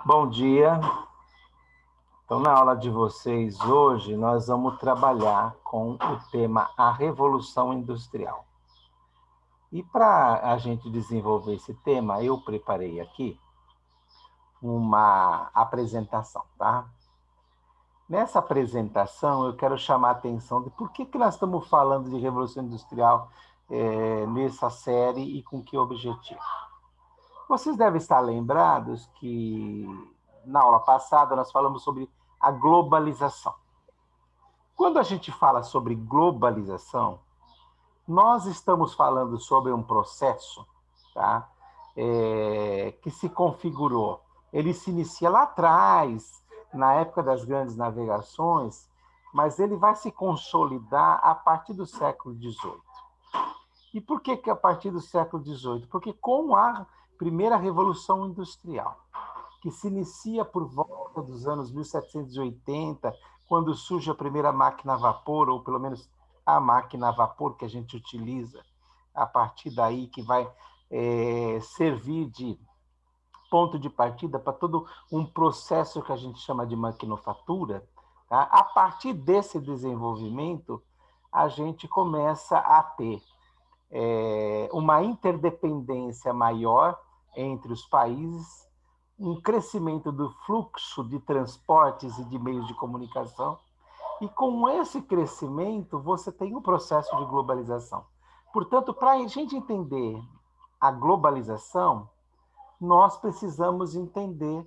Bom dia. Então, na aula de vocês hoje, nós vamos trabalhar com o tema A Revolução Industrial. E para a gente desenvolver esse tema, eu preparei aqui uma apresentação, tá? Nessa apresentação, eu quero chamar a atenção de por que nós estamos falando de Revolução Industrial nessa série e com que objetivo. Vocês devem estar lembrados que na aula passada nós falamos sobre a globalização. Quando a gente fala sobre globalização, nós estamos falando sobre um processo, tá? Que se configurou. Ele se inicia lá atrás, na época das grandes navegações, mas ele vai se consolidar a partir do século XVIII. E por que a partir do século XVIII? Porque com a primeira Revolução Industrial, que se inicia por volta dos anos 1780, quando surge a primeira máquina a vapor, ou pelo menos a máquina a vapor que a gente utiliza, a partir daí que vai servir de ponto de partida para todo um processo que a gente chama de maquinofatura. Tá? A partir desse desenvolvimento, a gente começa a ter uma interdependência maior entre os países, um crescimento do fluxo de transportes e de meios de comunicação, e com esse crescimento você tem um processo de globalização. Portanto, para a gente entender a globalização, nós precisamos entender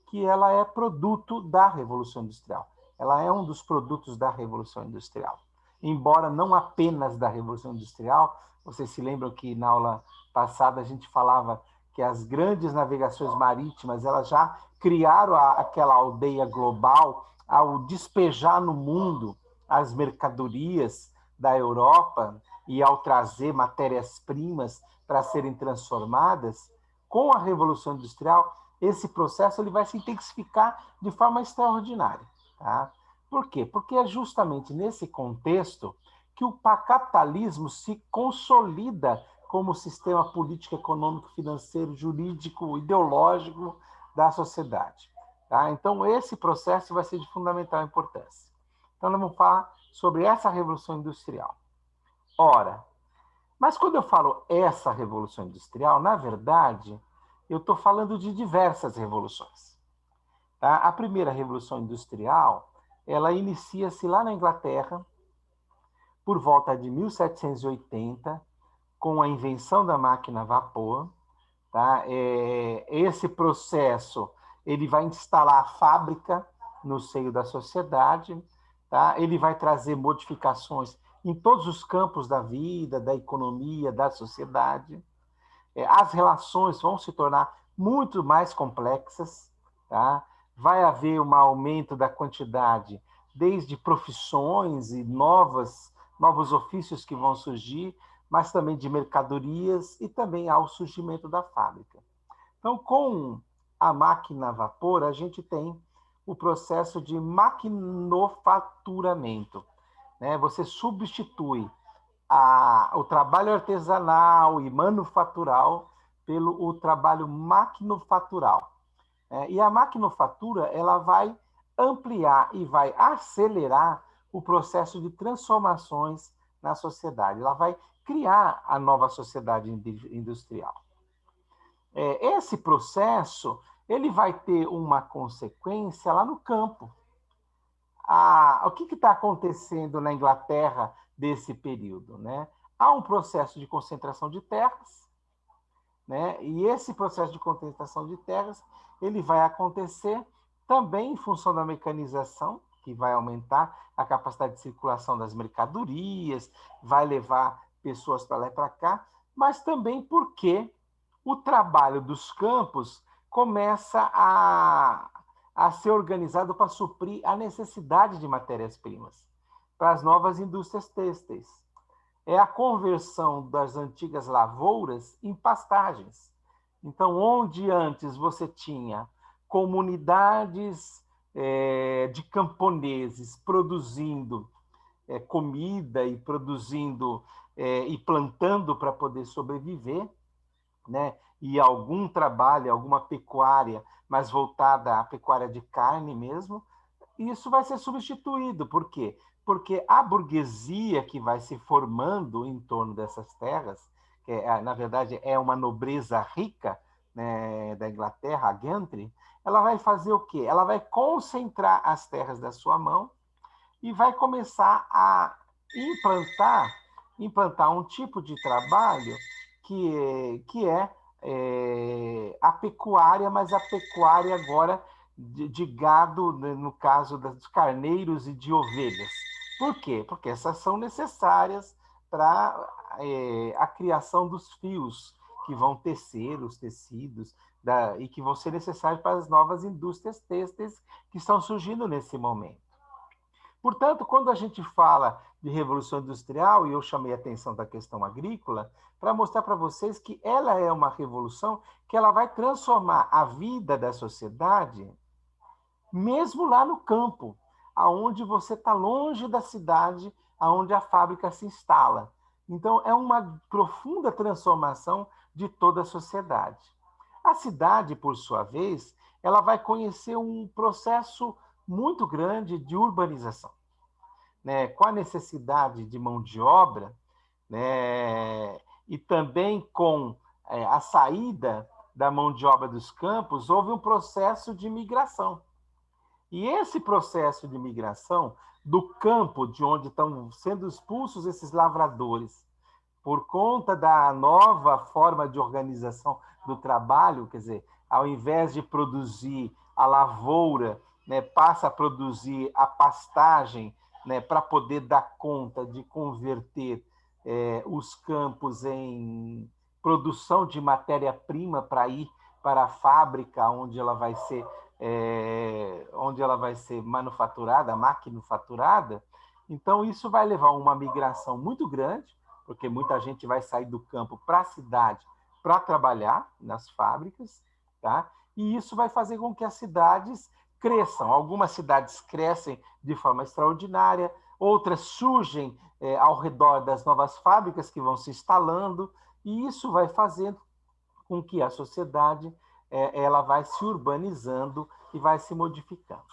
que ela é produto da Revolução Industrial. Ela é um dos produtos da Revolução Industrial. Embora não apenas da Revolução Industrial, vocês se lembram que na aula passada a gente falava que as grandes navegações marítimas elas já criaram aquela aldeia global ao despejar no mundo as mercadorias da Europa e ao trazer matérias-primas para serem transformadas. Com a Revolução Industrial, esse processo ele vai se intensificar de forma extraordinária. Tá? Por quê? Porque é justamente nesse contexto que o capitalismo se consolida como sistema político, econômico, financeiro, jurídico, ideológico da sociedade. Tá? Então, esse processo vai ser de fundamental importância. Então, nós vamos falar sobre essa Revolução Industrial. Ora, mas quando eu falo essa Revolução Industrial, na verdade, eu estou falando de diversas revoluções. Tá? A primeira Revolução Industrial, ela inicia-se lá na Inglaterra, por volta de 1780, com a invenção da máquina a vapor. Tá? Esse processo ele vai instalar a fábrica no seio da sociedade, tá? Ele vai trazer modificações em todos os campos da vida, da economia, da sociedade. As relações vão se tornar muito mais complexas, tá? Vai haver um aumento da quantidade, desde profissões e novos ofícios que vão surgir, mas também de mercadorias e também ao surgimento da fábrica. Então, com a máquina a vapor, a gente tem o processo de maquinofaturamento. Né? Você substitui o trabalho artesanal e manufatural pelo trabalho maquinofatural. E a maquinofatura ela vai ampliar e vai acelerar o processo de transformações na sociedade. Ela vai criar a nova sociedade industrial. Esse processo ele vai ter uma consequência lá no campo. O que está acontecendo na Inglaterra desse período? Né? Há um processo de concentração de terras, né? E esse processo de concentração de terras ele vai acontecer também em função da mecanização, que vai aumentar a capacidade de circulação das mercadorias, vai levar pessoas para lá e para cá, mas também porque o trabalho dos campos começa a ser organizado para suprir a necessidade de matérias-primas para as novas indústrias têxteis. É a conversão das antigas lavouras em pastagens. Então, onde antes você tinha comunidades de camponeses produzindo comida e produzindo e plantando para poder sobreviver, né? E algum trabalho, alguma pecuária, mais voltada à pecuária de carne mesmo, isso vai ser substituído. Por quê? Porque a burguesia que vai se formando em torno dessas terras, que na verdade é uma nobreza rica, né, da Inglaterra, a gentry, ela vai fazer o quê? Ela vai concentrar as terras da sua mão e vai começar a implantar um tipo de trabalho que é a pecuária, mas a pecuária agora de gado, no caso dos carneiros e de ovelhas. Por quê? Porque essas são necessárias para a criação dos fios que vão tecer os tecidos e que vão ser necessários para as novas indústrias têxteis que estão surgindo nesse momento. Portanto, quando a gente fala de revolução industrial, e eu chamei a atenção da questão agrícola, para mostrar para vocês que ela é uma revolução que ela vai transformar a vida da sociedade, mesmo lá no campo, aonde você está longe da cidade, aonde a fábrica se instala. Então, é uma profunda transformação de toda a sociedade. A cidade, por sua vez, ela vai conhecer um processo muito grande de urbanização, né? Com a necessidade de mão de obra, né? E também com a saída da mão de obra dos campos, houve um processo de migração. E esse processo de migração do campo, de onde estão sendo expulsos esses lavradores, por conta da nova forma de organização do trabalho, quer dizer, ao invés de produzir a lavoura, né, passa a produzir a pastagem, né, para poder dar conta de converter os campos em produção de matéria-prima para ir para a fábrica onde ela vai ser manufaturada, maquinofaturada. Então, isso vai levar a uma migração muito grande, porque muita gente vai sair do campo para a cidade para trabalhar nas fábricas, tá? E isso vai fazer com que as cidades cresçam. Algumas cidades crescem de forma extraordinária, outras surgem ao redor das novas fábricas que vão se instalando, e isso vai fazendo com que a sociedade ela vai se urbanizando e vai se modificando.